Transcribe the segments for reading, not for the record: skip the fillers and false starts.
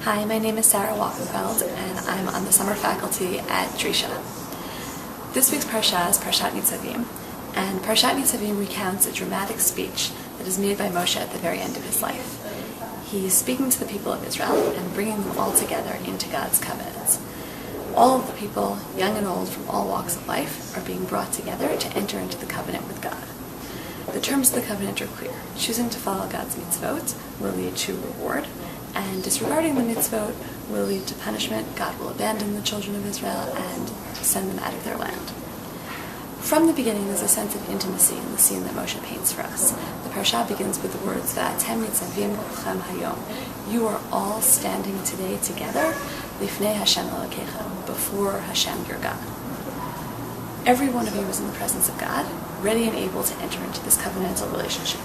Hi, my name is Sara Wolkenfeld, and I'm on the summer faculty at Drisha. This week's Parsha is Parashat Nitzavim, and Parashat Nitzavim recounts a dramatic speech that is made by Moshe at the very end of his life. He's speaking to the people of Israel and bringing them all together into God's covenants. All of the people, young and old, from all walks of life, are being brought together to enter into the covenant with God. The terms of the covenant are clear. Choosing to follow God's mitzvot will lead to reward, and disregarding the mitzvot will lead to punishment. God will abandon the children of Israel and send them out of their land. From the beginning, there's a sense of intimacy in the scene that Moshe paints for us. The Parasha begins with the words, V'atem nitzavim kulchem hayom. You are all standing today together, lifnei Hashem Elokecha, before Hashem your God. Every one of you is in the presence of God, ready and able to enter into this covenantal relationship.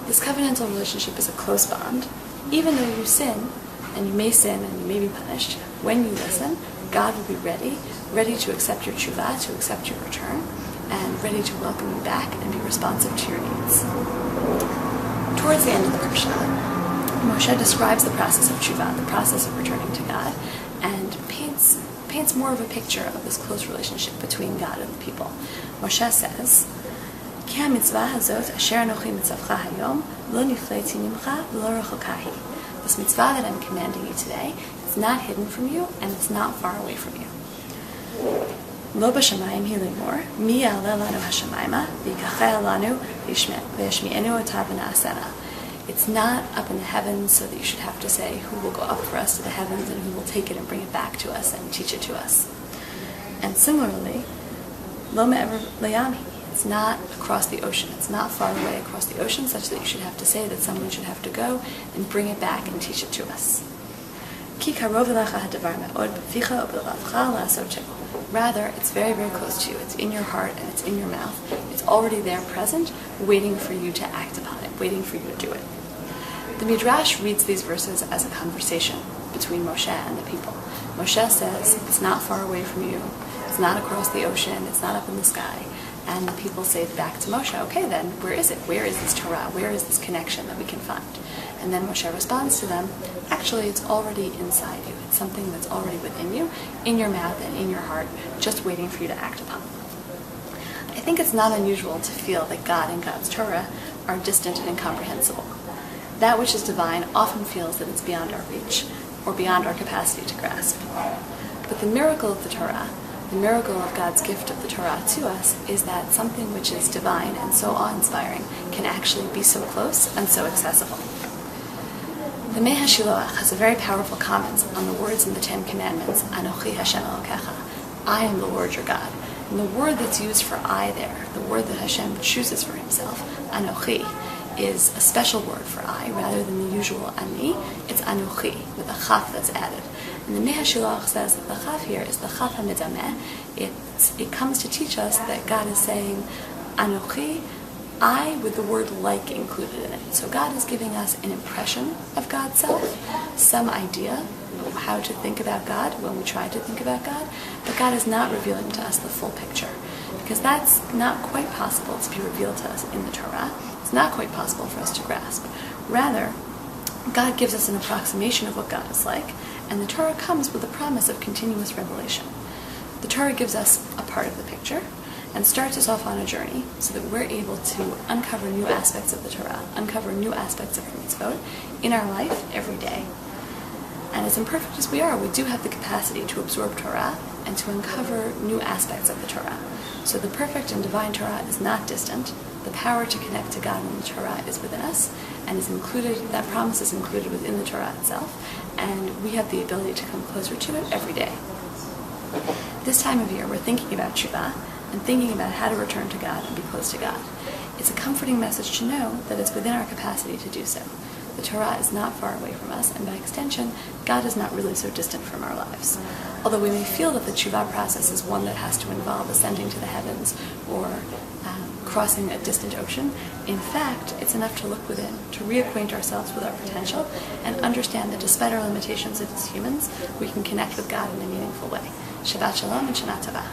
This covenantal relationship is a close bond. Even though you sin, and you may sin and you may be punished, when you listen, God will be ready to accept your tshuva, to accept your return, and ready to welcome you back and be responsive to your needs. Towards the end of the Parasha, Moshe describes the process of tshuva, the process of returning to God, and paints more of a picture of this close relationship between God and the people. Moshe says, Ki ha-mitzvah hazot asher anochi mitzavcha hayom lo nifleiti mimcha v'lo rechoka hi. This mitzvah that I'm commanding you today is not hidden from you and it's not far away from you. Lo b'shamayim hi limor mi ya'aleh lanu hashamayma v'yikacheh lanu v'yashmi'enu otav v'na'asena. It's not up in the heavens so that you should have to say who will go up for us to the heavens and who will take it and bring it back to us and teach it to us. And similarly, lo me'ever layami. It's not across the ocean. It's not far away across the ocean such that you should have to say that someone should have to go and bring it back and teach it to us. Rather, it's very, very close to you. It's in your heart and it's in your mouth. It's already there present, waiting for you to act upon it, waiting for you to do it. The Midrash reads these verses as a conversation between Moshe and the people. Moshe says, it's not far away from you. It's not across the ocean. It's not up in the sky. And the people say back to Moshe, okay then, where is it? Where is this Torah? Where is this connection that we can find? And then Moshe responds to them, actually it's already inside you. It's something that's already within you, in your mouth and in your heart, just waiting for you to act upon. I think it's not unusual to feel that God and God's Torah are distant and incomprehensible. That which is divine often feels that it's beyond our reach, or beyond our capacity to grasp. But the miracle of the Torah, the miracle of God's gift of the Torah to us is that something which is divine and so awe-inspiring can actually be so close and so accessible. The Mei HaShiloach has a very powerful comment on the words in the Ten Commandments, Anochi Hashem Elokecha, I am the Lord your God. And the word that's used for I there, the word that Hashem chooses for himself, Anochi, is a special word for I rather than the usual Ani. It's Anochi, with a chaf that's added. And the Mei HaShiloach says that the chaf here is the chaf ha-midameh. It comes to teach us that God is saying, Anochi, I, with the word like included in it. So God is giving us an impression of God's self, some idea of how to think about God when we try to think about God, but God is not revealing to us the full picture, because that's not quite possible to be revealed to us in the Torah. It's not quite possible for us to grasp. Rather, God gives us an approximation of what God is like, and the Torah comes with a promise of continuous revelation. The Torah gives us a part of the picture and starts us off on a journey so that we're able to uncover new aspects of the Torah, uncover new aspects of the mitzvot in our life every day. And as imperfect as we are, we do have the capacity to absorb Torah and to uncover new aspects of the Torah. So the perfect and divine Torah is not distant. The power to connect to God in the Torah is within us and is included, that promise is included within the Torah itself, and we have the ability to come closer to it every day. This time of year, we're thinking about tshuva and thinking about how to return to God and be close to God. It's a comforting message to know that it's within our capacity to do so. The Torah is not far away from us, and by extension, God is not really so distant from our lives. Although we may feel that the tshuva process is one that has to involve ascending to the heavens or crossing a distant ocean, in fact, it's enough to look within, to reacquaint ourselves with our potential, and understand that despite our limitations as humans, we can connect with God in a meaningful way. Shabbat Shalom and Shana Tova.